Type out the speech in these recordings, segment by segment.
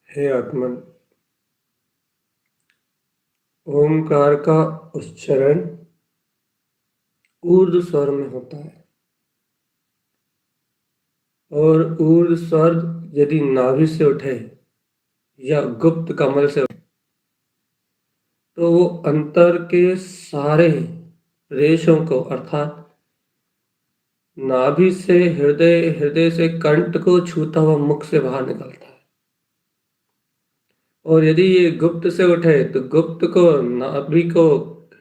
हे आत्मन, ओमकार का उच्चारण ऊर्ध्व स्वर में होता है और ऊर्ध्व स्वर यदि नाभि से उठे या गुप्त कमल से उठे तो वो अंतर के सारे रेशों को अर्थात नाभि से हृदय, हृदय से कंठ को छूता हुआ मुख से बाहर निकलता है। और यदि ये गुप्त से उठे तो गुप्त को, नाभि को,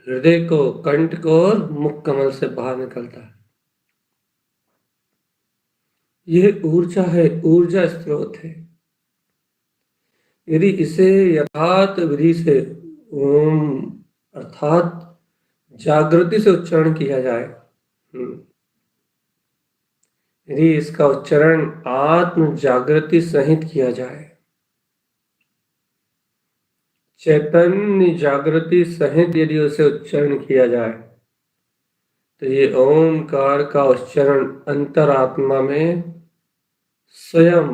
हृदय को, कंठ को और मुख कमल से बाहर निकलता है। यह ऊर्जा है, ऊर्जा स्रोत है। यदि इसे यथार्थ विधि से ओम अर्थात जागृति से उच्चारण किया जाए, यदि इसका उच्चारण आत्म जागृति सहित किया जाए, चैतन्य जागृति सहित यदि उसे उच्चारण किया जाए, तो ये ओमकार का उच्चारण अंतरात्मा में स्वयं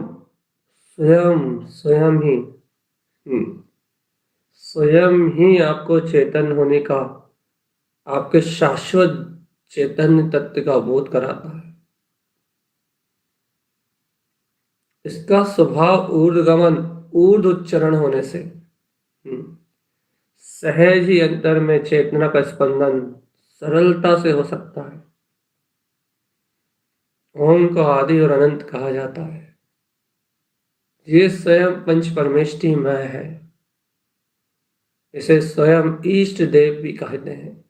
स्वयं स्वयं ही स्वयं ही आपको चेतन होने का, आपके शाश्वत चैतन्य तत्व का बोध कराता है। इसका स्वभाव ऊर्ध्वगमन, ऊर्ध्व उच्चारण होने से सहज ही अंतर में चेतना का स्पंदन सरलता से हो सकता है। ओम को आदि और अनंत कहा जाता है। ये स्वयं पंच परमेष्टिमय है। इसे स्वयं इष्ट देव भी कहते हैं।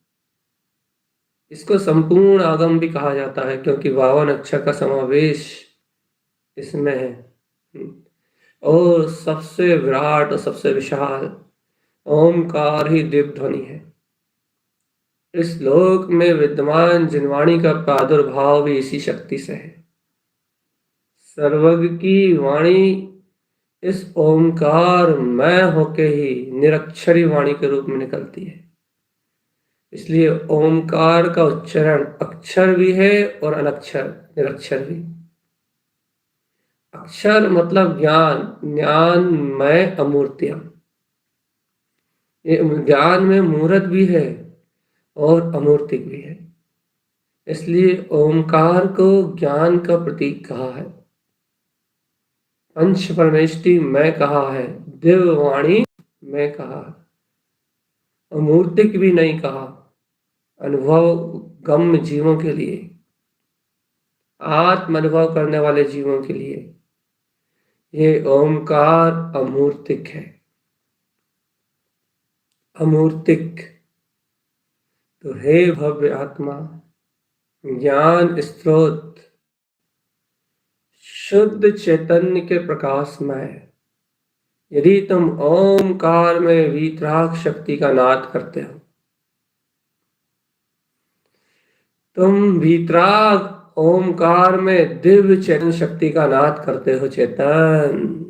इसको संपूर्ण आगम भी कहा जाता है क्योंकि 52 अक्षर का समावेश इसमें है। और सबसे विराट और सबसे विशाल ओमकार ही दिव्य ध्वनि है। इस लोक में विद्यमान जिनवाणी का प्रादुर्भाव भी इसी शक्ति से है। सर्वज्ञ की वाणी इस ओमकार मय होके ही निरक्षरी वाणी के रूप में निकलती है। इसलिए ओमकार का उच्चारण अक्षर भी है और अनक्षर, निरक्षर भी। अक्षर मतलब ज्ञान, ज्ञानमय अमूर्तियां। ये ज्ञान में मूर्त भी है और अमूर्तिक भी है। इसलिए ओमकार को ज्ञान का प्रतीक कहा है, पंच परमेष्टि मैं कहा है, दिव्यवाणी मैं कहा है, अमूर्तिक भी नहीं कहा। अनुभव गम्य जीवों के लिए, आत्म अनुभव करने वाले जीवों के लिए ये ओमकार अमूर्तिक है। अमूर्तिक। तो हे भव्य आत्मा, ज्ञान स्रोत, शुद्ध चैतन्य के प्रकाशमय, यदि तुम ओमकार में वीतराग शक्ति का नाद करते हो, तुम वीतराग ओमकार में दिव्य चैतन्य शक्ति का नाद करते हो चेतन,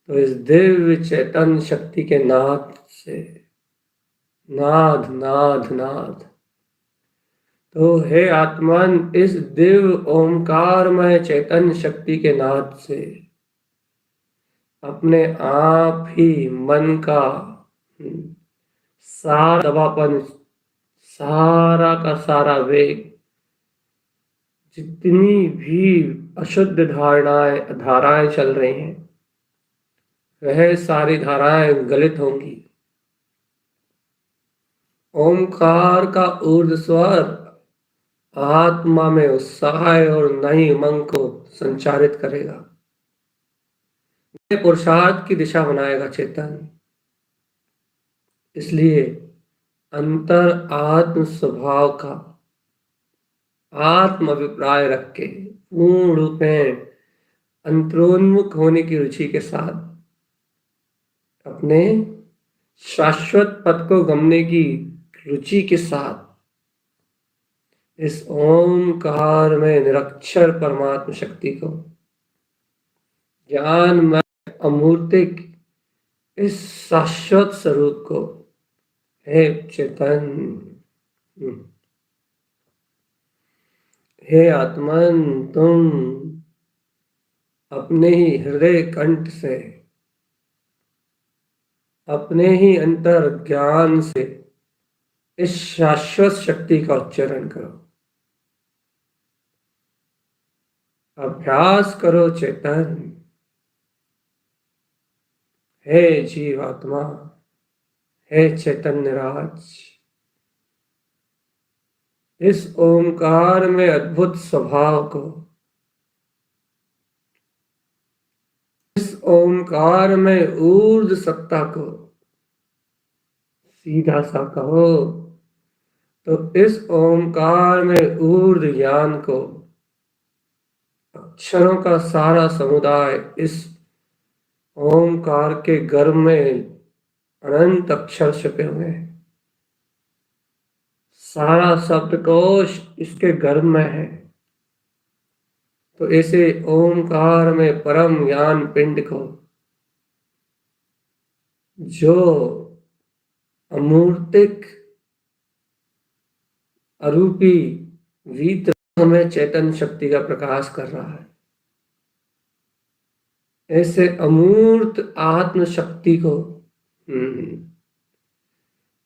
तो इस दिव्य चैतन्य शक्ति के नाद से नाद नाद नाद, तो हे आत्मन, इस दिव्य ओमकारमय चैतन्य शक्ति के नाद से अपने आप ही मन का सारा दबापन, सारा का सारा वेग, जितनी भी अशुद्ध धाराएं चल रही हैं, वह सारी धाराएं गलित होंगी। ओमकार का ऊर्ध्व स्वर आत्मा में उत्साह और नई उमंग को संचारित करेगा, पुरुषार्थ की दिशा बनाएगा चेतन। इसलिए अंतर आत्म स्वभाव का आत्म अभिप्राय रख के पूर्ण रूप में अंतरोन्मुख होने की रुचि के साथ अपने शाश्वत पद को गमने की रुचि के साथ इस ओमकार में निरक्षर परमात्मा शक्ति को, ज्ञानमय अमूर्तिक इस शाश्वत स्वरूप को, हे चेतन, हे आत्मन, तुम अपने ही हृदय कंठ से, अपने ही अंतर ज्ञान से इस शाश्वत शक्ति का उच्चारण करो, अभ्यास करो चेतन। हे जीवात्मा, हे चैतन्य राज, इस ओमकार में अद्भुत स्वभाव को, इस ओमकार में ऊर्ध्व सत्ता को, सीधा सा कहो तो इस ओमकार में ऊर्ध्व ज्ञान को, अक्षरों का सारा समुदाय इस ओमकार के गर्भ में अनंत अक्षर छुपे हुए हैं, सारा शब्दकोश इसके गर्भ में है। तो ऐसे ओमकार में परम ज्ञान पिंड को, जो अमूर्तिक अरूपी वीतराग में चैतन्य शक्ति का प्रकाश कर रहा है, ऐसे अमूर्त आत्म शक्ति को,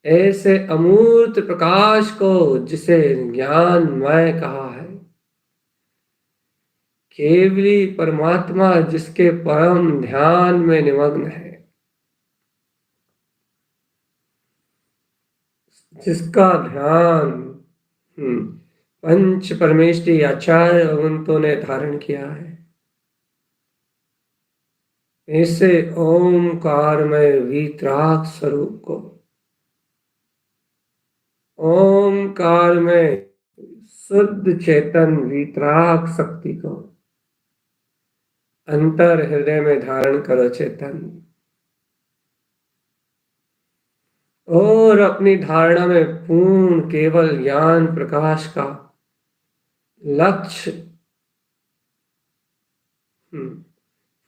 ऐसे अमूर्त प्रकाश को, जिसे ज्ञानमय कहा है, केवली परमात्मा जिसके परम ध्यान में निमग्न है, जिसका ध्यान पंच परमेष्टि आचार्य भगवंतों ने धारण किया है, ऐसे ओमकार में वीतराग स्वरूप को, ओमकार में शुद्ध चेतन वीतराग शक्ति को अंतर हृदय में धारण करो चेतन, और अपनी धारणा में पूर्ण केवल ज्ञान प्रकाश का लक्ष्य,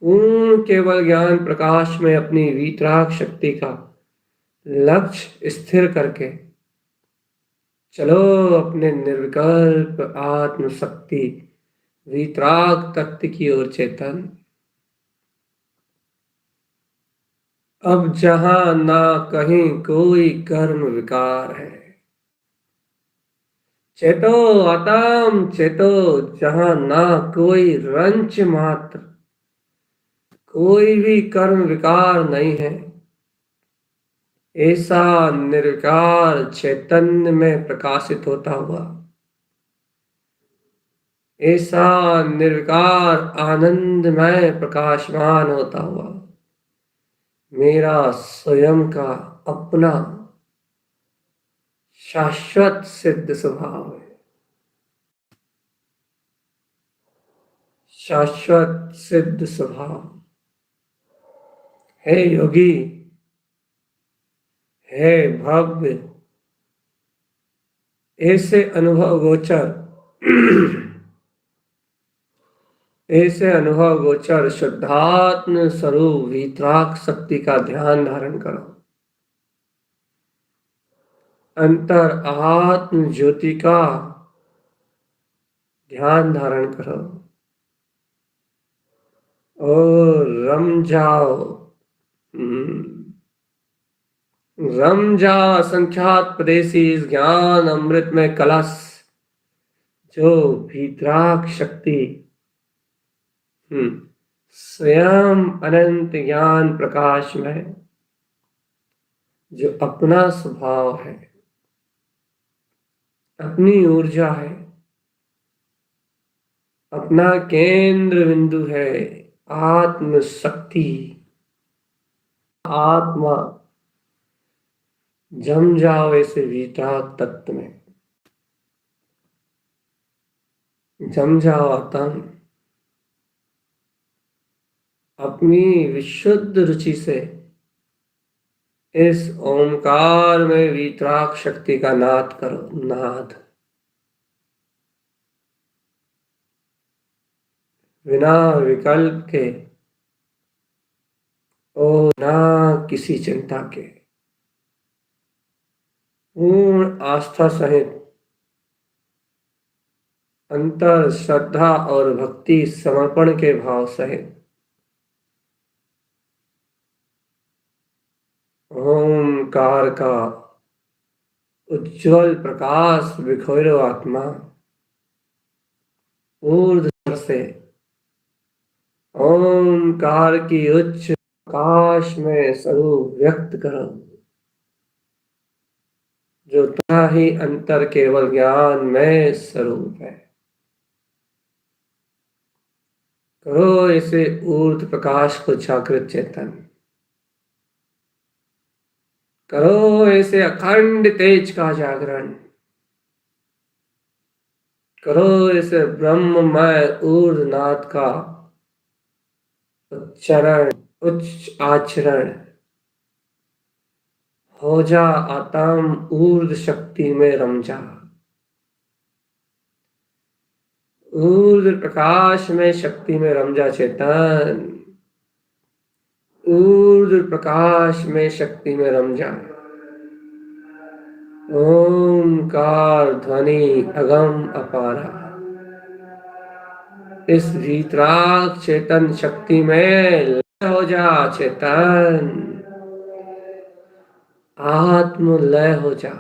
पूर्ण केवल ज्ञान प्रकाश में अपनी वीतराग शक्ति का लक्ष्य स्थिर करके चलो अपने निर्विकल्प आत्म शक्ति वीतराग तत्व की ओर चेतन। अब जहां ना कहीं कोई कर्म विकार है, चेतो आत्म चेतो, जहां ना कोई रंच मात्र, कोई भी कर्म विकार नहीं है, ऐसा निर्विकार चैतन्य में प्रकाशित होता हुआ, ऐसा निर्विकार आनंदमय प्रकाशमान होता हुआ मेरा स्वयं का अपना शाश्वत सिद्ध स्वभाव है। शाश्वत सिद्ध स्वभाव। हे योगी, हे भव्य, ऐसे अनुभव गोचर ऐसे अनुभव गोचर शुद्धात्म स्वरूप वीतराग शक्ति का ध्यान धारण करो। अंतर आत्म ज्योति का ध्यान धारण करो और रम जाओ। रम जाओ असंख्यात प्रदेशी इस ज्ञान अमृत में कलश जो वीतराग शक्ति स्वयं अनंत ज्ञान प्रकाश में जो अपना स्वभाव है, अपनी ऊर्जा है, अपना केंद्र बिंदु है, आत्म शक्ति, आत्मा। जम जाओ ऐसे वीतराग तत्व में, जम जाओ आत्म। अपनी विशुद्ध रुचि से इस ओंकार में वीतराग शक्ति का नाद करो। नाद बिना विकल्प के और ना किसी चिंता के, पूर्ण आस्था सहित अंतर श्रद्धा और भक्ति समर्पण के भाव सहित ओंकार का उज्जवल प्रकाश बिखरो आत्मा। ऊर्ध्व से ओंकार की उच्च आकाश में स्वरूप व्यक्त करो, जो ता ही अंतर केवल ज्ञान में स्वरूप है। करो इसे ऊर्ध्व प्रकाश को जागृत चेतन, करो ऐसे अखंड तेज का जागरण, करो इसे ब्रह्ममय ऊर्ध्वनाद का उच्चारण, उच्च आचरण। हो जा आत्म ऊर्ध्व शक्ति में रम जा, ऊर्ध्व प्रकाश में शक्ति में रम जा चेतन। ऊर्ध्व प्रकाश में शक्ति में रम जा। ओंकार ध्वनि अगम अपारा, इस वीतराग चेतन शक्ति में लय हो जा चेतन। आत्म लय हो जा।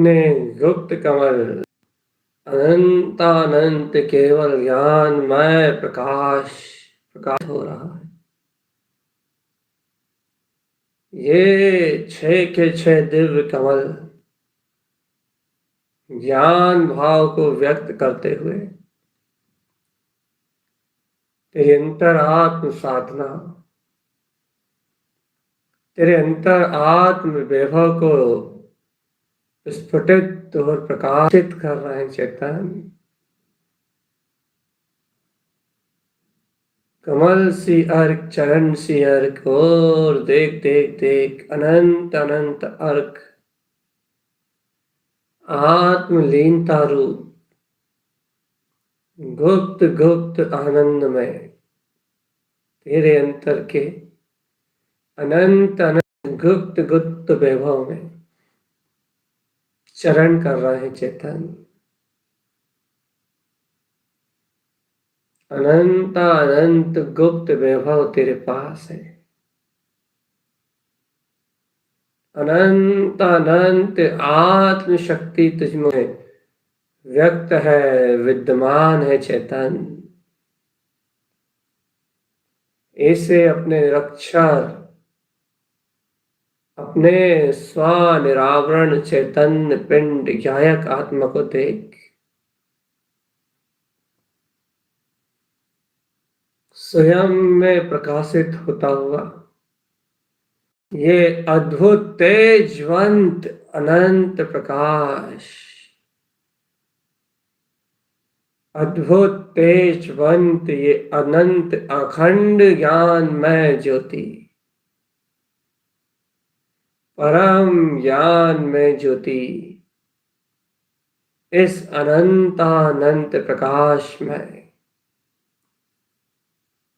अपने गुप्त कमल अनंतानंत केवल ज्ञानमय प्रकाश प्रकाश हो रहा है। ये 6 के 6 दिव्य कमल ज्ञान भाव को व्यक्त करते हुए तेरे अंतर आत्म साधना, तेरे अंतर आत्म वैभव को स्फुटित और प्रकाशित कर रहे हैं चेतन। कमल सी अर्क, चरण सी अर्क, और देख देख देख अनंत अनंत अर्क, आत्मलीनता रूप गुप्त गुप्त आनंद में तेरे अंतर के अनंत अनंत गुप्त गुप्त वैभव में चरण कर रहे हैं चेतन। अनंत अनंत गुप्त वैभव तेरे पास है। अनंत अनंत आत्म शक्ति तुझमें व्यक्त है, विद्यमान है चेतन। ऐसे अपने रक्षर, अपने स्वनिरावरण चैतन्य पिंड गायक आत्मा को देख। स्वयं में प्रकाशित होता हुआ ये अद्भुत तेजवंत अनंत प्रकाश, अद्भुत तेजवंत ये अनंत अखंड ज्ञानमय ज्योति, परम ज्ञानमय ज्योति, इस अनंतानंत प्रकाश में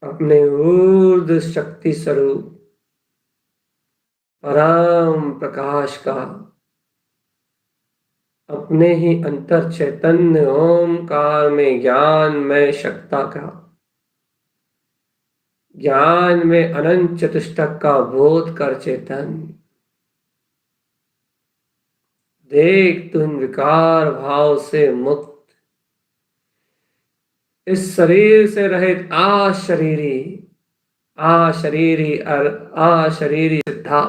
अपने ऊर्ध्व शक्ति स्वरूप परम प्रकाश का, अपने ही अंतर चैतन्य ओमकार में ज्ञान में शक्ता का, ज्ञान में अनंत चतुष्टक का बोध कर चेतन। देख तू इन विकार भाव से मुक्त, इस शरीर से रहित अशरीरी सिद्धा,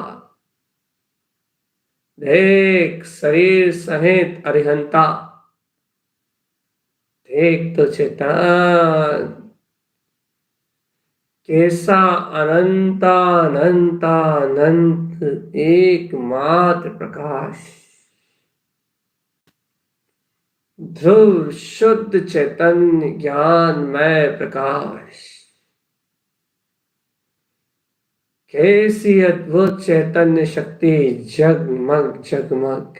देख शरीर सहित अरिहंता, देख तो चेतन कैसा अनंतानंत एकमात्र प्रकाश, ध्रुव शुद्ध चैतन्य ज्ञानमय प्रकाश। कैसी अद्भुत चैतन्य शक्ति जगमग जगमग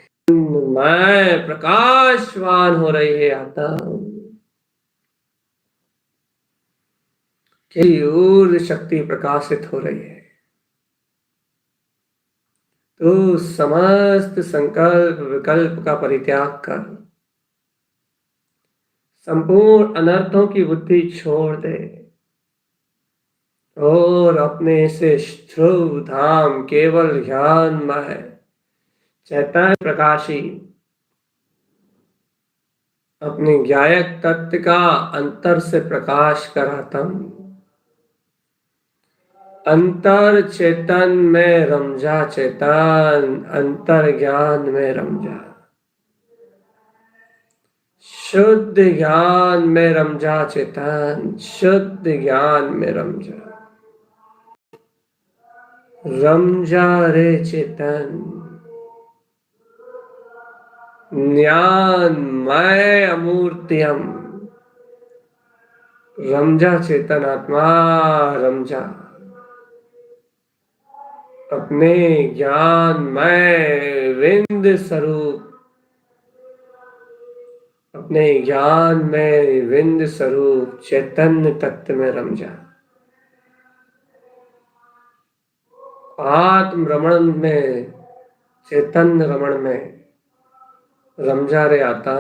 मैं प्रकाशवान हो रही है आत्मा की ऊर्ध्व शक्ति प्रकाशित हो रही है। तो समस्त संकल्प विकल्प का परित्याग कर संपूर्ण अनर्थों की बुद्धि छोड़ दे और अपने से ध्रुव धाम केवल ज्ञानमय चैतन्य प्रकाशी अपने ज्ञायक तत्व का अंतर से प्रकाश करातम, अंतर चेतन में रम जा चेतन, अंतर ज्ञान में रम जा, शुद्ध ज्ञान में रम जा चेतन, शुद्ध ज्ञान में रम जा, रम जा रे चेतन। ज्ञानमय अमूर्तियम, रम जा चेतन आत्मा, रम जा अपने ज्ञानमय विंद स्वरूप, अपने ज्ञान में विंद स्वरूप चैतन्य तत्व में रम जा। आत्म रमण में, चैतन्य रमण में रम जा रे आता,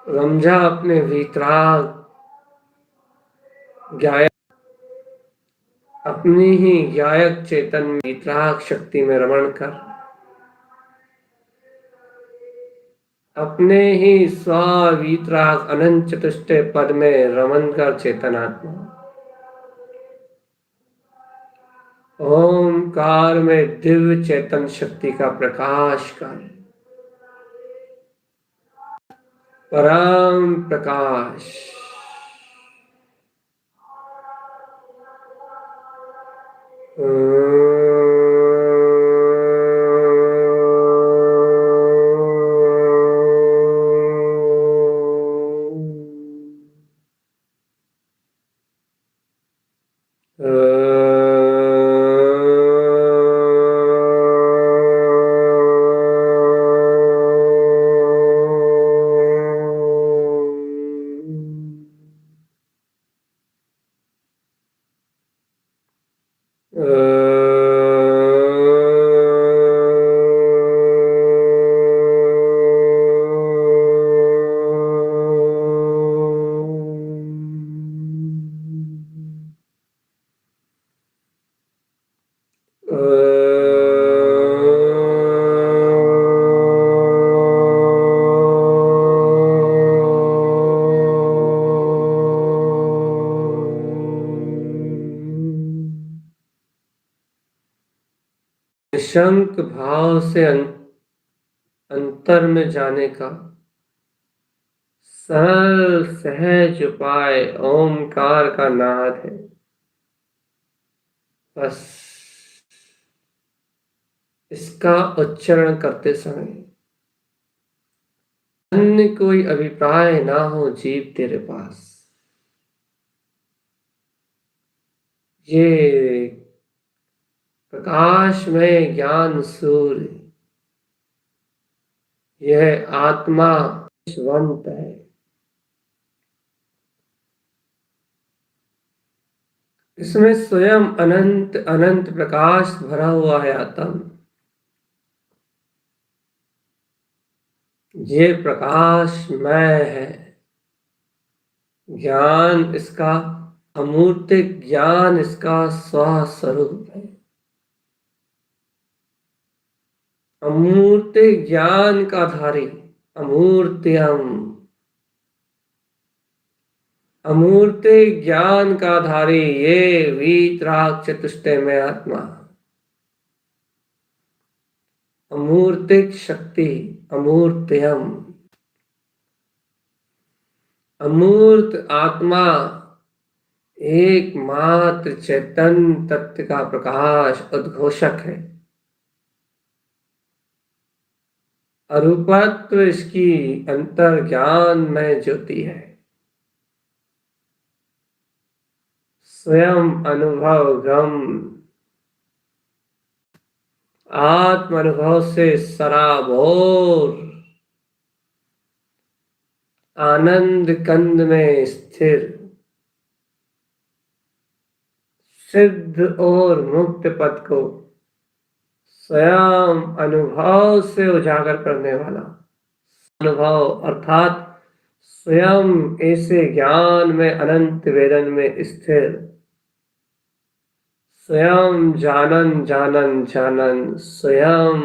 रम जा अपने वीतराग ज्ञायक, अपनी ही ज्ञायक चेतन वीतराग शक्ति में रमण कर अपने ही स्वीतराग अनंत चतुष्टय पद में रमन कर चेतनात्मा ओमकार में दिव्य चेतन शक्ति का प्रकाश कर परम प्रकाश निशंक भाव से अंतर में जाने का सरल सहज उपाय ओमकार का नाद है। बस इसका उच्चारण करते समय अन्य कोई अभिप्राय ना हो जीव तेरे पास। ये प्रकाश में ज्ञान सूर्य, यह आत्मा विश्वंत है। इसमें स्वयं अनंत अनंत प्रकाश भरा हुआ है आत्म। ये प्रकाशमय है। ज्ञान इसका अमूर्तिक ज्ञान इसका स्वस्वरूप है। अमूर्त ज्ञान का धारी अमूर्त्यम, अमूर्त ज्ञान का धारी ये वीतराग चतुष्टय में आत्मा, अमूर्तिक शक्ति अमूर्त्यम, अमूर्त आत्मा एकमात्र चैतन्य तत्व का प्रकाश उद्घोषक है। अरूपत्व इसकी अंतर ज्ञान में ज्योति है। स्वयं अनुभव गम, आत्म अनुभव से सराबोर आनंद कंद में स्थिर, सिद्ध और मुक्त पद को स्वयं अनुभव से उजागर करने वाला अनुभव अर्थात स्वयं ऐसे ज्ञान में अनंत वेदन में स्थिर, स्वयं जानन जानन जानन, स्वयं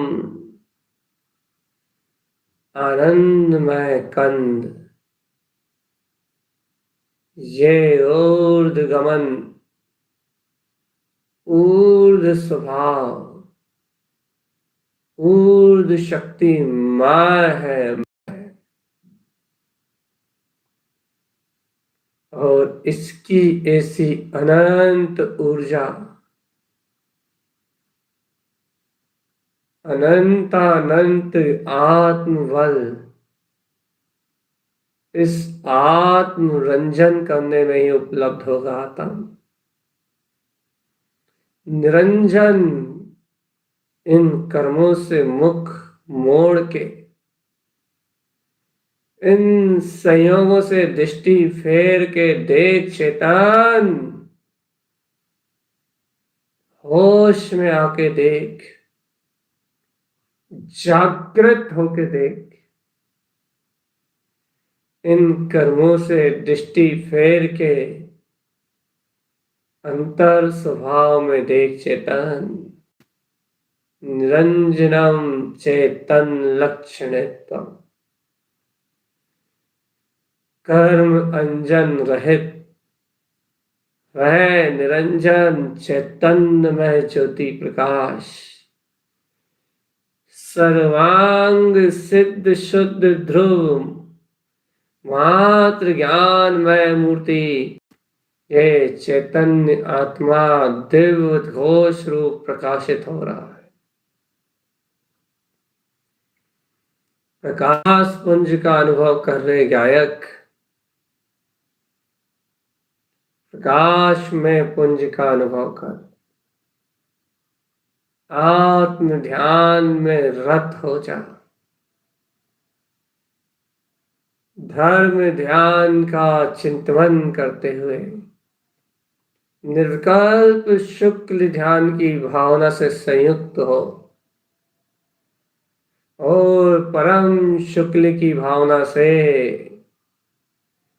आनंदमय कंद, ये ऊर्ध्वगमन ऊर्ध्व स्वभाव ऊर्ध्व शक्ति माय है। और इसकी ऐसी अनंत ऊर्जा, अनंतानंत आत्मबल इस आत्मरंजन करने में ही उपलब्ध होगा। आत्म निरंजन इन कर्मों से मुख मोड़ के, इन संयोगों से दृष्टि फेर के देख चेतन, होश में आके देख, जागृत होके देख, इन कर्मों से दृष्टि फेर के अंतर स्वभाव में देख चेतन, निरंजनम चेतन लक्षणत्वम। कर्म अंजन रहित, वह निरंजन चैतन्यमय ज्योति प्रकाश, सर्वांग सिद्ध शुद्ध ध्रुव मात्र ज्ञानमय मूर्ति, ये चैतन्य आत्मा दिव्य घोष रूप प्रकाशित हो रहा है। प्रकाश पुंज का अनुभव कर रहे गायक, प्रकाश में पुंज का अनुभव कर, आत्म ध्यान में रत हो जा। धर्म ध्यान का चिंतन करते हुए निर्विकल्प शुक्ल ध्यान की भावना से संयुक्त हो और परम शुक्ल की भावना से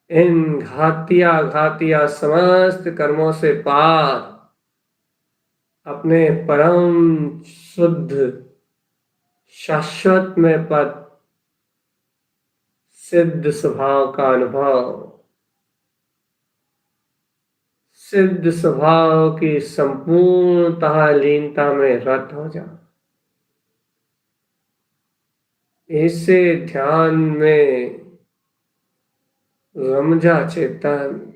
इन घातिया समस्त कर्मों से पार अपने परम शुद्ध शाश्वत में पद सिद्ध स्वभाव का अनुभव, सिद्ध स्वभाव की संपूर्णतः लीनता में रत हो जा। ऐसे ध्यान में रम जा चेतन,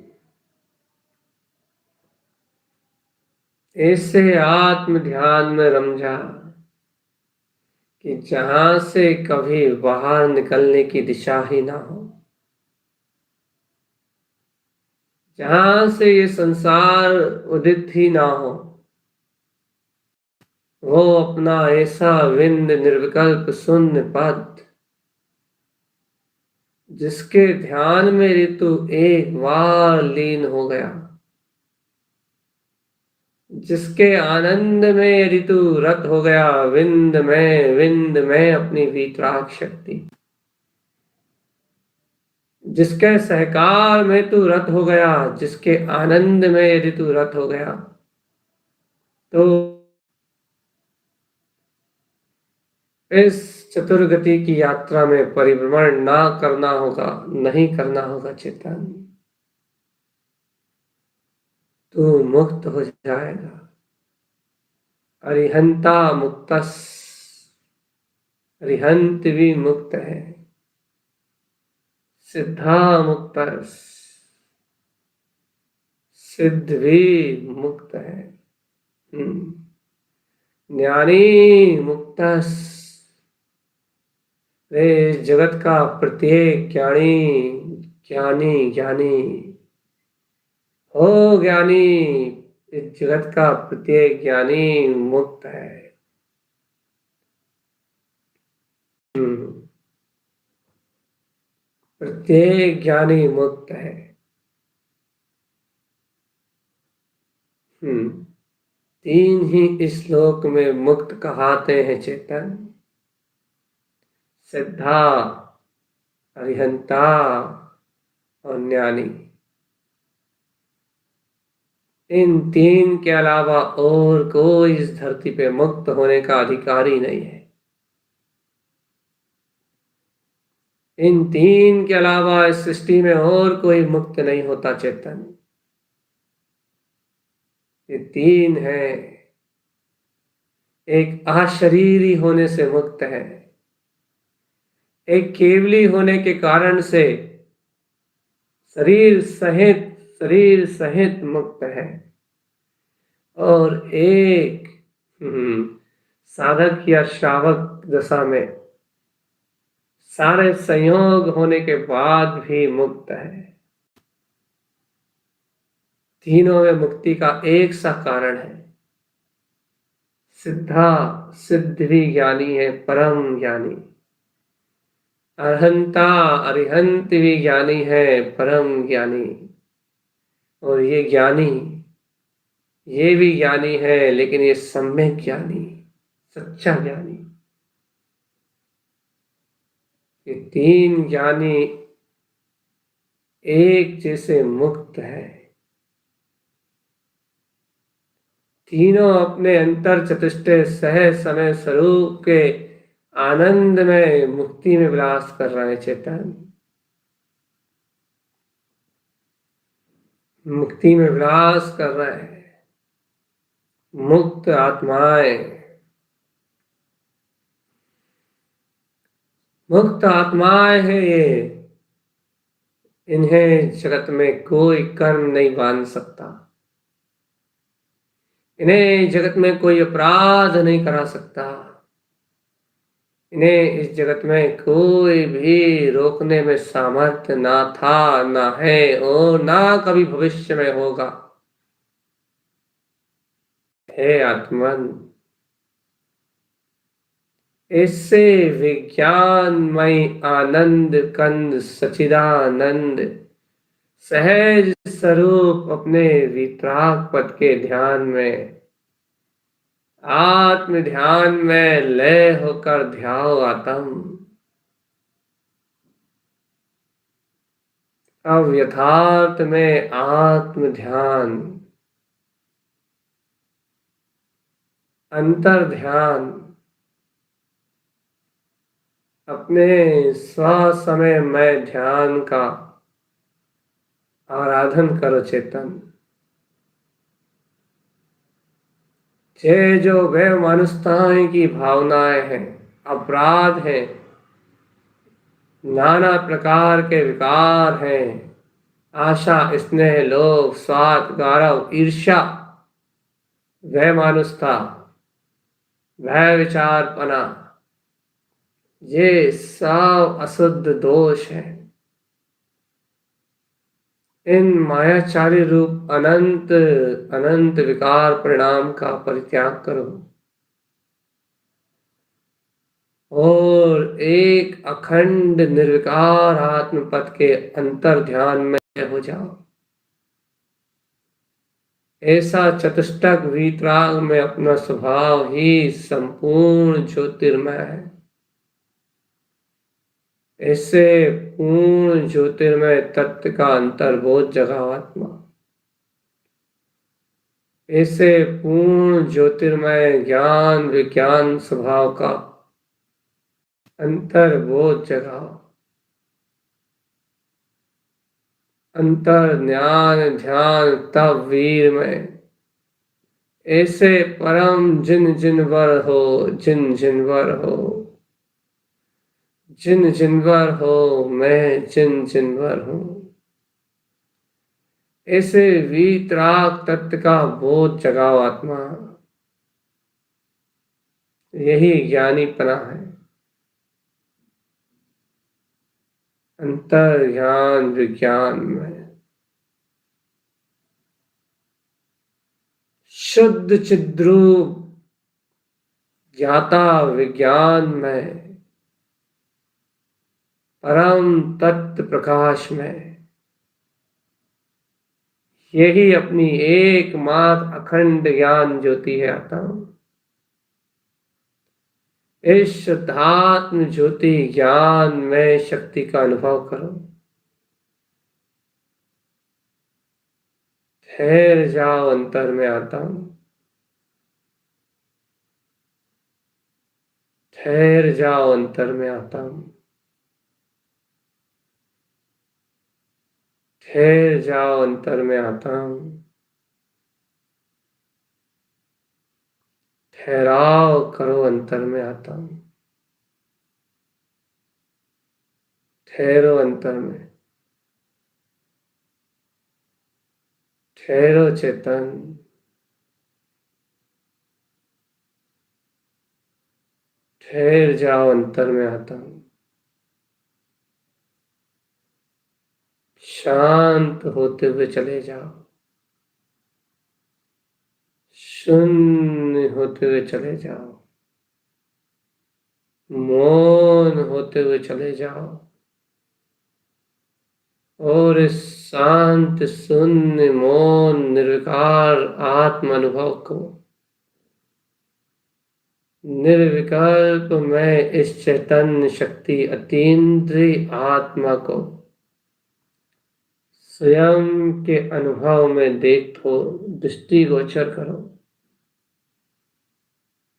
ऐसे आत्म ध्यान में रम जा कि जहां से कभी बाहर निकलने की दिशा ही ना हो, जहां से ये संसार उदित ही ना हो, वो अपना ऐसा विंद निर्विकल्प शून्य पद जिसके ध्यान में ऋतु एक बार लीन हो गया, जिसके आनंद में ऋतु रत हो गया, विंद में अपनी वीतराग शक्ति, जिसके सहकार में तू रत हो गया, जिसके आनंद में ऋतु रत हो गया, तो इस चतुर्गति की यात्रा में परिभ्रमण ना करना होगा, नहीं करना होगा चेतन। तू मुक्त हो जाएगा। अरिहंता मुक्तस, अरिहंत भी मुक्त है, सिद्धा मुक्तस, सिद्ध भी मुक्त है, ज्ञानी मुक्तस, रे जगत का प्रत्येक ज्ञानी हो ज्ञानी, इस जगत का प्रत्येक ज्ञानी मुक्त है। प्रत्येक ज्ञानी मुक्त है। तीन ही श्लोक में मुक्त कहाते हैं चेतन, सिद्धा, अरिहंता और ज्ञानी। इन तीन के अलावा और कोई इस धरती पे मुक्त होने का अधिकारी नहीं है। इन तीन के अलावा इस सृष्टि में और कोई मुक्त नहीं होता चेतन। ये तीन है। एक अशरीरी होने से मुक्त है, एक केवली होने के कारण से शरीर सहित मुक्त है, और एक साधक या श्रावक दशा में सारे संयोग होने के बाद भी मुक्त है। तीनों में मुक्ति का एक सा कारण है। सिद्धा, सिद्ध भी ज्ञानी है, परम ज्ञानी। अरहंता, अरिहंत भी ज्ञानी है, परम ज्ञानी। और ये ज्ञानी, ये भी ज्ञानी है, लेकिन ये सम्यक ज्ञानी, सच्चा ज्ञानी। ये तीन ज्ञानी एक जैसे मुक्त है। तीनों अपने अंतर चतुष्टय सह समय स्वरूप के आनंद में मुक्ति में विलास कर रहे हैं चेतन। मुक्ति में विलास कर रहे हैं, मुक्त आत्माएं। मुक्त आत्माएं हैं ये, इन्हें जगत में कोई कर्म नहीं बांध सकता, इन्हें जगत में कोई अपराध नहीं करा सकता, इन्हें इस जगत में कोई भी रोकने में सामर्थ्य ना था, ना है और ना कभी भविष्य में होगा। हे आत्मन, इससे विज्ञानमय आनंद कंद सचिदानंद सहज स्वरूप अपने वितराग पद के ध्यान में, आत्म ध्यान में लय होकर ध्याओ आत्म। अब यथार्थ में आत्म ध्यान, अंतर ध्यान, अपने स्वसमय में ध्यान का आराधन करो चेतन। ये जो वे मानुषताएं की भावनाएं हैं, अपराध हैं, नाना प्रकार के विकार हैं, आशा, स्नेह, लोभ, स्वार्थ, गौरव, ईर्ष्या, वह मानुषता, वह विचारपना, ये सब अशुद्ध दोष है। इन मायाचारी रूप अनंत अनंत विकार परिणाम का परित्याग करो और एक अखंड निर्विकार आत्म पद के अंतर ध्यान में हो जाओ। ऐसा चतुष्टक वीतराग में अपना स्वभाव ही संपूर्ण ज्योतिर्मय है। इससे पूर्ण ज्योतिर्मय तत्व का अंतर्बोध जगाओ आत्मा। इससे पूर्ण ज्योतिर्मय ज्ञान विज्ञान स्वभाव का अंतर्बोध जगाओ। अंतर ज्ञान ध्यान तब वीर में, ऐसे परम जिन जिनवर हो, जिन जिनवर हो, जिन जिनवर हो, मैं जिन जिनवर हूं। ऐसे वीतराग तत्व का बोध जगाओ आत्मा। यही ज्ञानीपना है। अंतर ज्ञान विज्ञान में शुद्ध चिद्रूप ज्ञाता विज्ञान में परम तत्व प्रकाश में, यही अपनी एकमात्र अखंड ज्ञान ज्योति है आत्मा। इस शुद्धात्म ज्योति ज्ञान में शक्ति का अनुभव करो। ठहर जाओ अंतर में आता हूं, ठहर जाओ अंतर में आता हूं, ठहर जाओ अंतर में आता हूं। ठहराव करो अंतर में आता हूं। ठहरो अंतर में, ठहरो चेतन, ठहर जाओ अंतर में आता हूं। शांत होते हुए चले जाओ, शून्य होते हुए चले जाओ, मौन होते हुए चले जाओ और इस शांत शून्य मौन निर्विकार आत्म अनुभव को निर्विकल्प में इस चैतन्य शक्ति अतीन्द्रिय आत्मा को स्वयं के अनुभव में देखो, दृष्टिगोचर करो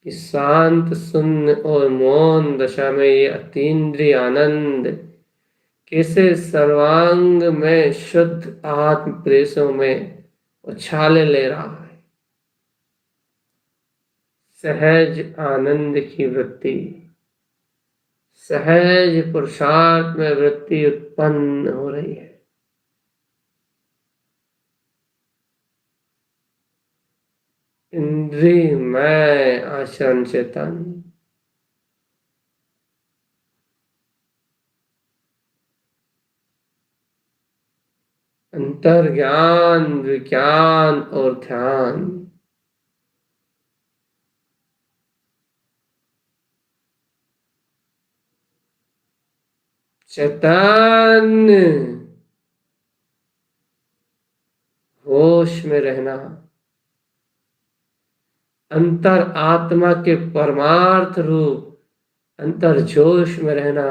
कि शांत शून्य और मौन दशा में ये अतीन्द्रिय आनंद कैसे सर्वांग में शुद्ध आत्म प्रेसों में उछाले ले रहा है। सहज आनंद की वृत्ति, सहज पुरुषार्थ में वृत्ति उत्पन्न हो रही है। इंद्रियमय आचरण चेतन, अंतर्ज्ञान, विज्ञान और ध्यान, चैतन्य, होश में रहना, अंतर आत्मा के परमार्थ रूप अंतर जोश में रहना,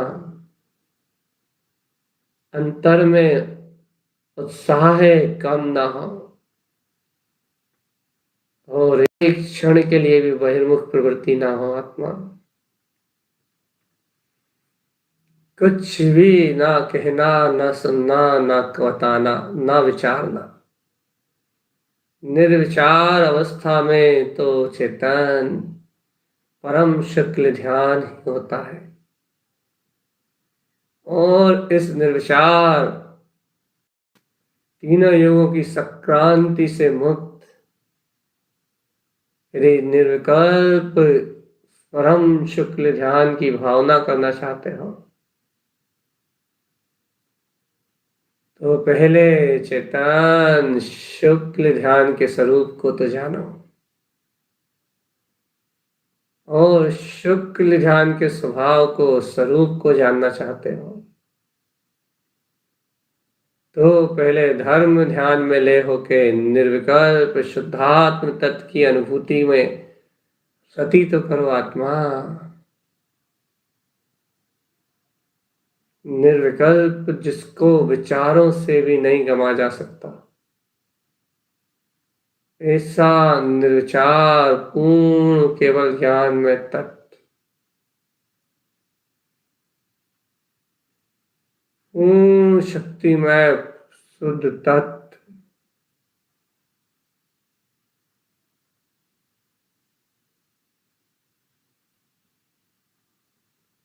अंतर में उत्साह कम ना हो और एक क्षण के लिए भी बहिर्मुख प्रवृत्ति ना हो। आत्मा कुछ भी ना कहना, ना सुनना, ना बताना, ना विचारना। निर्विचार अवस्था में तो चेतन परम शुक्ल ध्यान ही होता है और इस निर्विचार तीनों युगों की संक्रांति से मुक्त यदि निर्विकल्प परम शुक्ल ध्यान की भावना करना चाहते हो तो पहले चेतन शुक्ल ध्यान के स्वरूप को तो जानो और शुक्ल ध्यान के स्वभाव को, स्वरूप को जानना चाहते हो तो पहले धर्म ध्यान में ले होके निर्विकल्प शुद्धात्म तत्व की अनुभूति में सती तो करो। आत्मा निर्विकल्प जिसको विचारों से भी नहीं गमा जा सकता, ऐसा निर्विचार पूर्ण केवल ज्ञान में तत्व, पूर्ण शक्तिमय शुद्ध तत्व,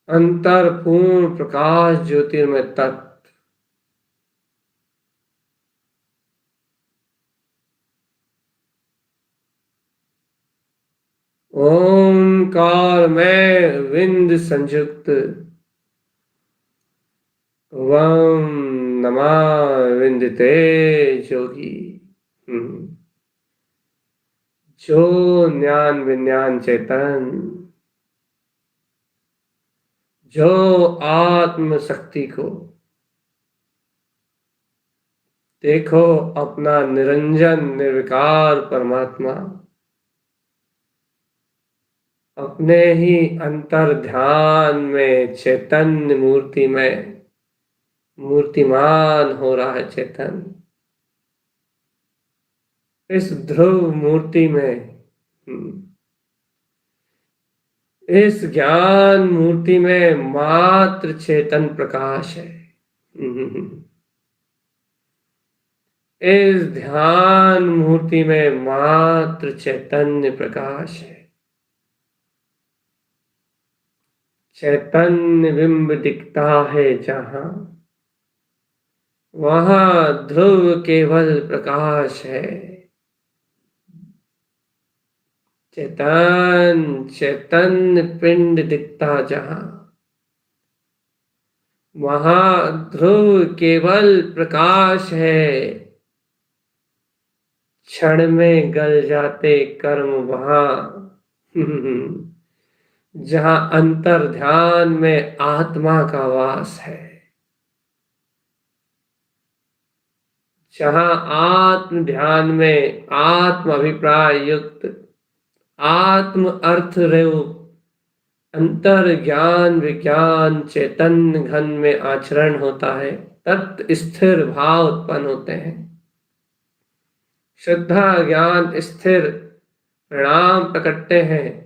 अंतर पूर्ण प्रकाश ज्योतिर्मय तत्व, ओंकार में विंद संयुक्त वम नमः विंदते जोगी। जो ज्ञान विज्ञान चेतन, जो आत्म शक्ति को देखो अपना निरंजन निर्विकार परमात्मा अपने ही अंतर ध्यान में चैतन्य मूर्ति में मूर्तिमान हो रहा है। चेतन इस ध्रुव मूर्ति में, इस ज्ञान मूर्ति में मात्र चेतन प्रकाश है। इस ध्यान मूर्ति में मात्र चैतन्य प्रकाश है। चैतन्य बिंब दिखता है जहां, वहां ध्रुव केवल प्रकाश है। चैतन्य पिंड दिखता जहां, वहां ध्रुव केवल प्रकाश है। क्षण में गल जाते कर्म वहां जहां अंतर ध्यान में आत्मा का वास है, जहां आत्म ध्यान में आत्म अभिप्राय युक्त आत्म अर्थ रूप अंतर ज्ञान विज्ञान चैतन्य घन में आचरण होता है, तत् स्थिर भाव उत्पन्न होते हैं। श्रद्धा ज्ञान स्थिर परिणाम प्रकटते हैं।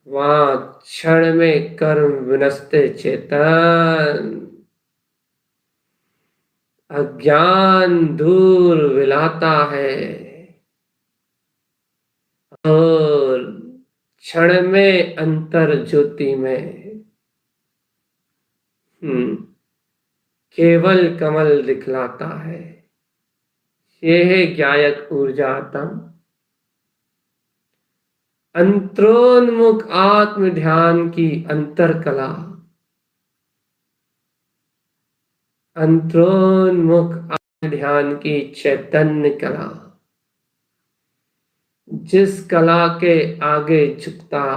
वहां क्षण में कर्म विनष्टे चेतन अज्ञान दूर विलाता है और क्षण में अंतर ज्योति में केवल कमल दिखलाता है। ये है ज्ञायक ऊर्जातम, अंतरोन्मुख आत्म ध्यान की अंतर कला, अंतरोन्मुख आत्म ध्यान की चैतन्य कला, जिस कला के आगे झुकता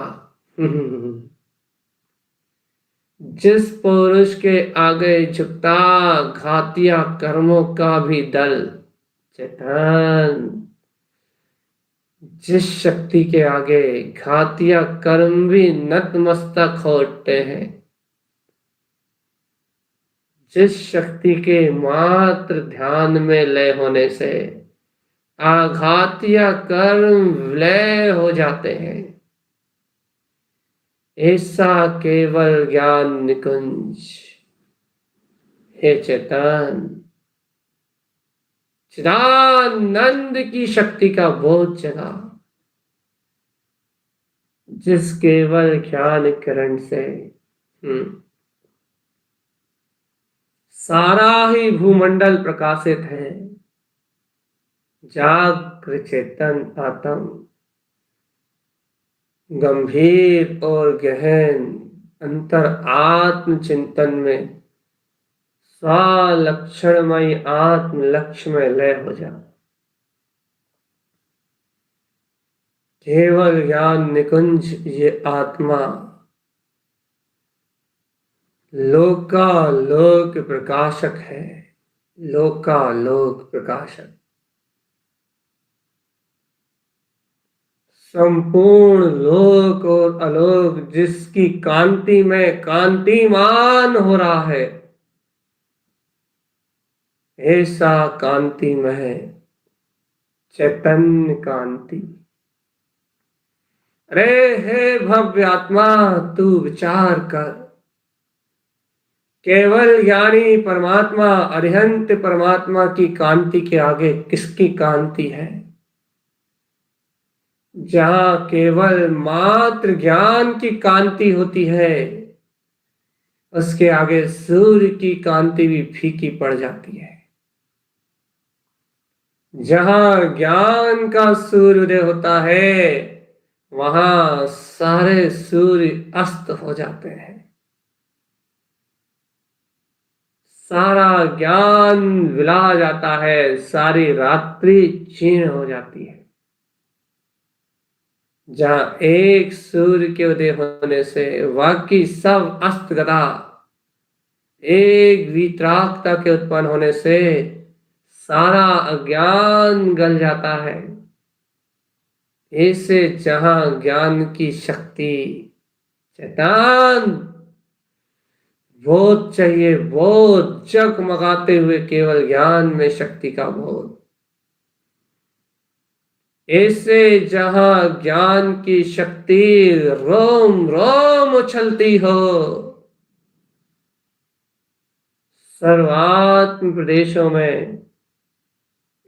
जिस पुरुष के आगे झुकता घातिया कर्मों का भी दल चेतन, जिस शक्ति के आगे घातिया कर्म भी नतमस्तक होते हैं, जिस शक्ति के मात्र ध्यान में लय होने से आघातिया कर्म विलय हो जाते हैं, ऐसा केवल ज्ञान निकुंज हे चेतन, चिदानंद की शक्ति का बोध जगा, जिस केवल ज्ञान किरण से सारा ही भूमंडल प्रकाशित है। जागृत चेतन आत्म गंभीर और गहन अंतर आत्म चिंतन में स्वलक्षणमय आत्म लक्ष्य में लय हो जा। केवल ज्ञान निकुंज ये आत्मा लोकालोक प्रकाशक है, लोकालोक प्रकाशक, संपूर्ण लोक और अलोक जिसकी कांति में कांतिमान हो रहा है, ऐसा कांति में चैतन्य कांति। अरे हे भव्य आत्मा, तू विचार कर, केवल ज्ञानी परमात्मा अरिहंत परमात्मा की कांति के आगे किसकी कांति है? जहां केवल मात्र ज्ञान की कांति होती है, उसके आगे सूर्य की कांति भी फीकी पड़ जाती है। जहां ज्ञान का सूर्योदय होता है, वहां सारे सूर्य अस्त हो जाते हैं, सारा ज्ञान विला जाता है, सारी रात्रि क्षीण हो जाती है। जहां एक सूर्य के उदय होने से बाकी सब अस्त गदा, एक वितरागता के उत्पन्न होने से सारा अज्ञान गल जाता है। ऐसे जहां ज्ञान की शक्ति चेतन बोध चाहिए, बोध जगमगाते हुए केवल ज्ञान में शक्ति का बोध। ऐसे जहां ज्ञान की शक्ति रोम रोम उछलती हो, सर्वात्म प्रदेशों में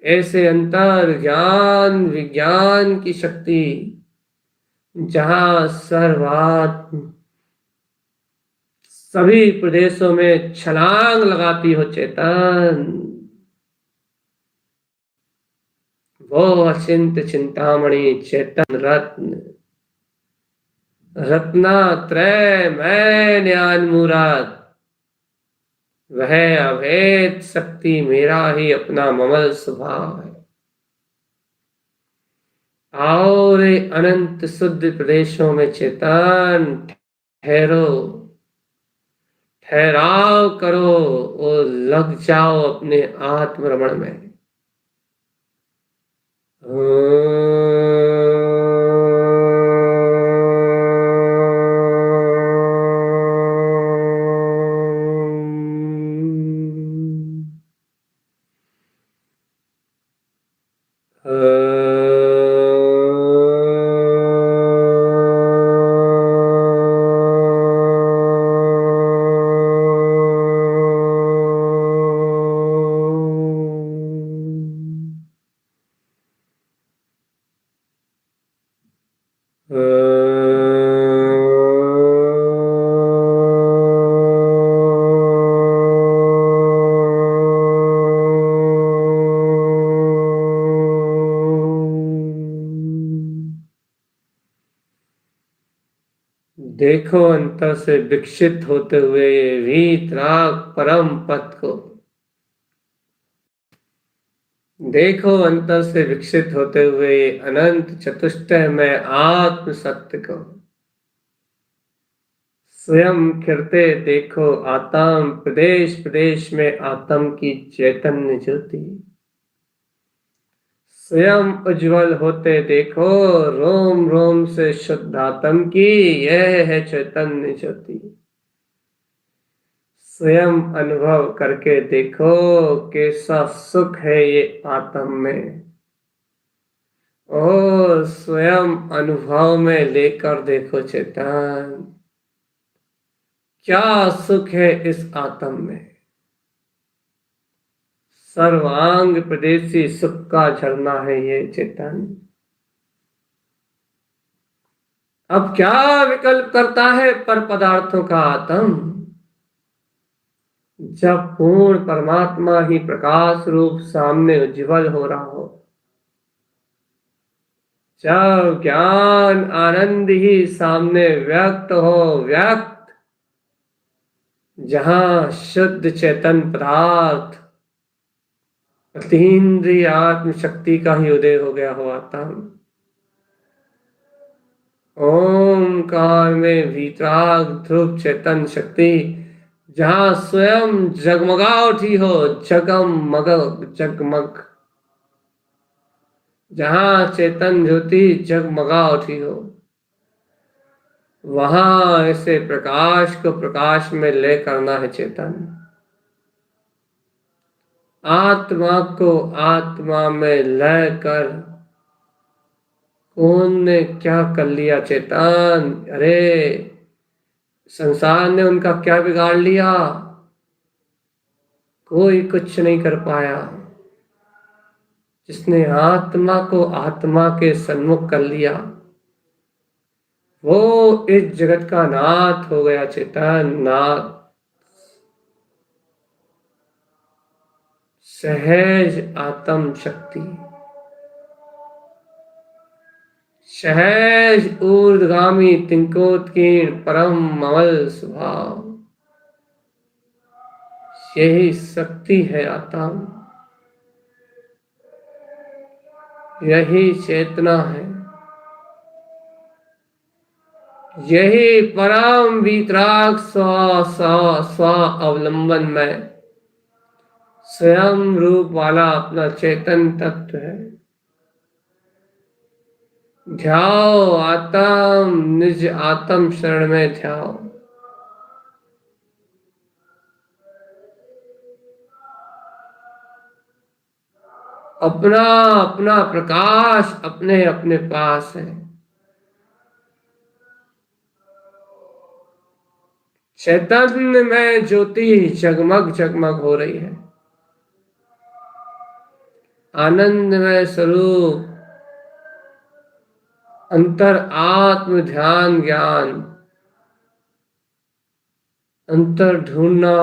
ऐसे अंतर ज्ञान विज्ञान की शक्ति जहां सर्वात्म सभी प्रदेशों में छलांग लगाती हो चेतन, वो अचिंत चिंतामणि चेतन रत्न, रत्नात्रय मैं ज्ञान मूरत, वह अभेद शक्ति मेरा ही अपना ममल स्वभाव है। और अनंत शुद्ध प्रदेशों में चेतन ठहरो, ठहराव करो और लग जाओ अपने आत्मरमण में। देखो अंतर से विकसित होते हुए ये वीतराग परम पथ को। देखो अंतर से विकसित होते हुए ये अनंत चतुष्टय में आत्म सत्य को। स्वयं खिलते देखो आत्म, प्रदेश प्रदेश में आत्म की चैतन्य ज्योति। स्वयं उज्जवल होते देखो रोम रोम से शुद्ध आत्म की, यह है चैतन्य ज्योति। स्वयं अनुभव करके देखो कैसा सुख है ये आत्म में। ओ स्वयं अनुभव में लेकर देखो चेतन, क्या सुख है इस आत्म में। सर्वांग प्रदेशी सुख का झरना है ये चेतन। अब क्या विकल्प करता है पर पदार्थों का आत्म, जब पूर्ण परमात्मा ही प्रकाश रूप सामने उज्जवल हो रहा हो, जब ज्ञान आनंद ही सामने व्यक्त हो, व्यक्त जहां शुद्ध चेतन पदार्थ अतीन्द्रिय आत्म शक्ति का ही उदय हो गया हो आत्म। ओमकार में वीतराग ध्रुव चेतन शक्ति जहां स्वयं जगमगा उठी हो, जगमग जगमग, जहां चेतन ज्योति जगमगा उठी हो, वहां ऐसे प्रकाश को प्रकाश में ले करना है चेतन। आत्मा को आत्मा में लय कर कौन ने क्या कर लिया चेतन। अरे संसार ने उनका क्या बिगाड़ लिया, कोई कुछ नहीं कर पाया। जिसने आत्मा को आत्मा के सन्मुख कर लिया वो इस जगत का नाथ हो गया चेतन। नाथ सहज आत्म शक्ति, सहज ऊर्ध्वगामी तिंकोत्कीर्ण परम अमल स्वभाव, यही शक्ति है आत्म, यही चेतना है, यही परम वीतराग स्व स्व स्व अवलंबन में स्वयं रूप वाला अपना चेतन तत्व है। ध्याओ आत्म, निज आत्म शरण में ध्याओ। अपना अपना प्रकाश अपने अपने पास है। चैतन्य में ज्योति जगमग जगमग हो रही है। आनंद में स्वरूप अंतर आत्म ध्यान ज्ञान, अंतर ढूंढना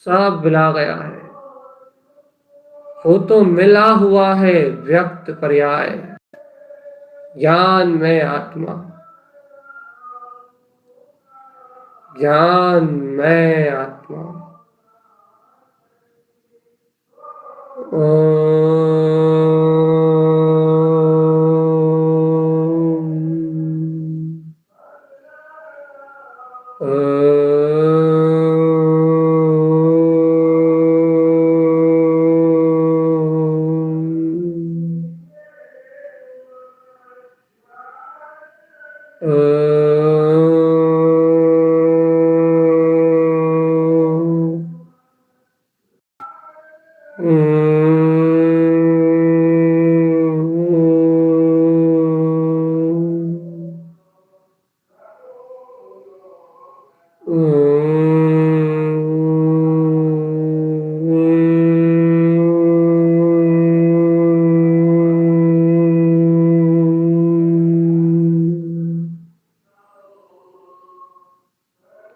सब मिला गया है। वो तो मिला हुआ है व्यक्त पर्याय, ज्ञान में आत्मा, ज्ञान में आत्मा।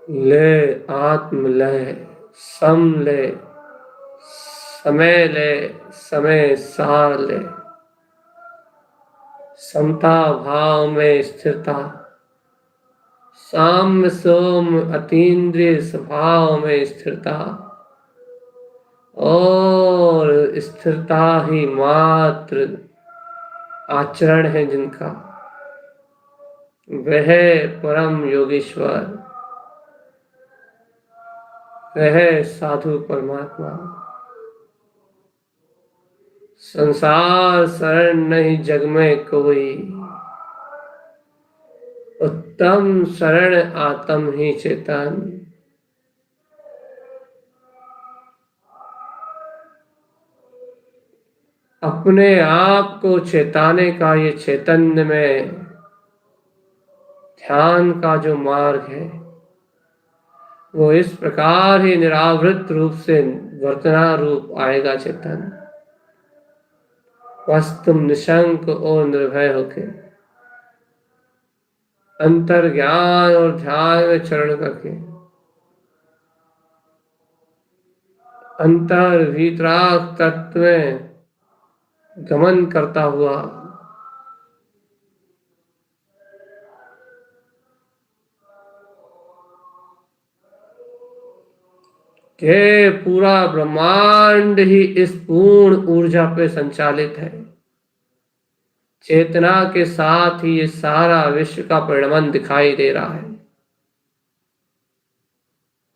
ले आत्म लय, सम ले, समय ले, समय सार ले, समता भाव में स्थिरता, साम्य सोम अतीन्द्रिय स्वभाव में स्थिरता, और स्थिरता ही मात्र आचरण है जिनका, वह परम योगेश्वर, वह साधु परमात्मा। संसार शरण नहीं जग में कोई, उत्तम शरण आत्म ही चेतन। अपने आप को चेताने का ये चैतन्य में ध्यान का जो मार्ग है, वो इस प्रकार ही निरावृत रूप से वर्तना रूप आएगा चेतन। बस तुम निशंक और निर्भय होके अंतर ज्ञान और ध्यान में चरण करके अंतर भीतराग तत्व में गमन करता हुआ के पूरा ब्रह्मांड ही इस पूर्ण ऊर्जा पे संचालित है। चेतना के साथ ही ये सारा विश्व का परिणमन दिखाई दे रहा है।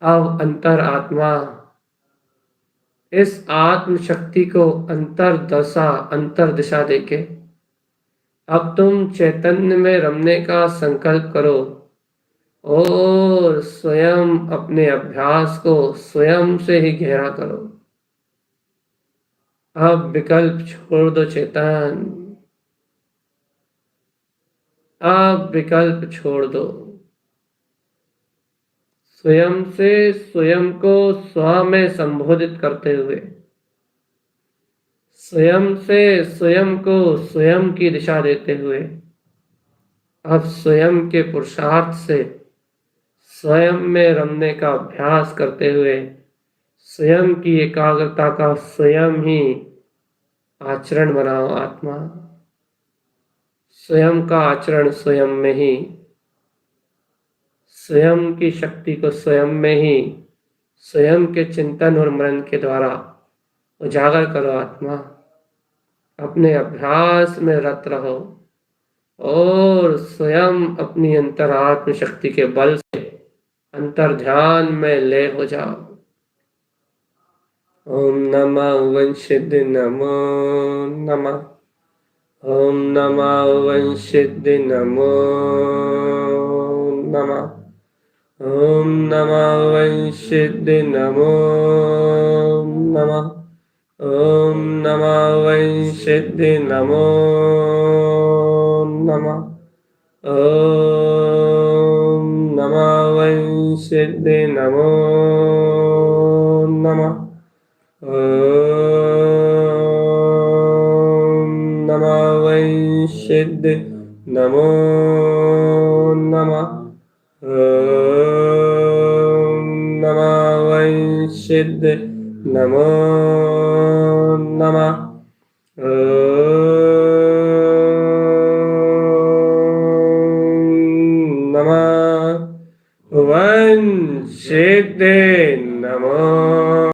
अब अंतर आत्मा इस आत्म शक्ति को अंतर दिशा देके अब तुम चैतन्य में रमने का संकल्प करो और स्वयं अपने अभ्यास को स्वयं से ही गहरा करो। अब विकल्प छोड़ दो चेतन, अब विकल्प छोड़ दो। स्वयं से स्वयं को स्व में संबोधित करते हुए, स्वयं से स्वयं को स्वयं की दिशा देते हुए, अब स्वयं के पुरुषार्थ से स्वयं में रमने का अभ्यास करते हुए स्वयं की एकाग्रता का स्वयं ही आचरण बनाओ। आत्मा स्वयं का आचरण स्वयं में ही, स्वयं की शक्ति को स्वयं में ही, स्वयं के चिंतन और मनन के द्वारा उजागर करो। आत्मा अपने अभ्यास में रत रहो और स्वयं अपनी अंतरात्म शक्ति के बल से अंतर ध्यान में ले हो जाओ। ओम नमः वंशिद्धि नमो नमः, ओम नमः वंशिद्धि नमो नमः, ओम नमः वंशिद्धि नमो नमः, ओम नमः वंशिद्धि नमो नमः, ओम नमः वंशिद्धि नमो नमः, ओम नमः वंशिद्धि नमो नमः, ओम नमः वंशिद्धि नमो नमः, ओम नमः वंशिद्धि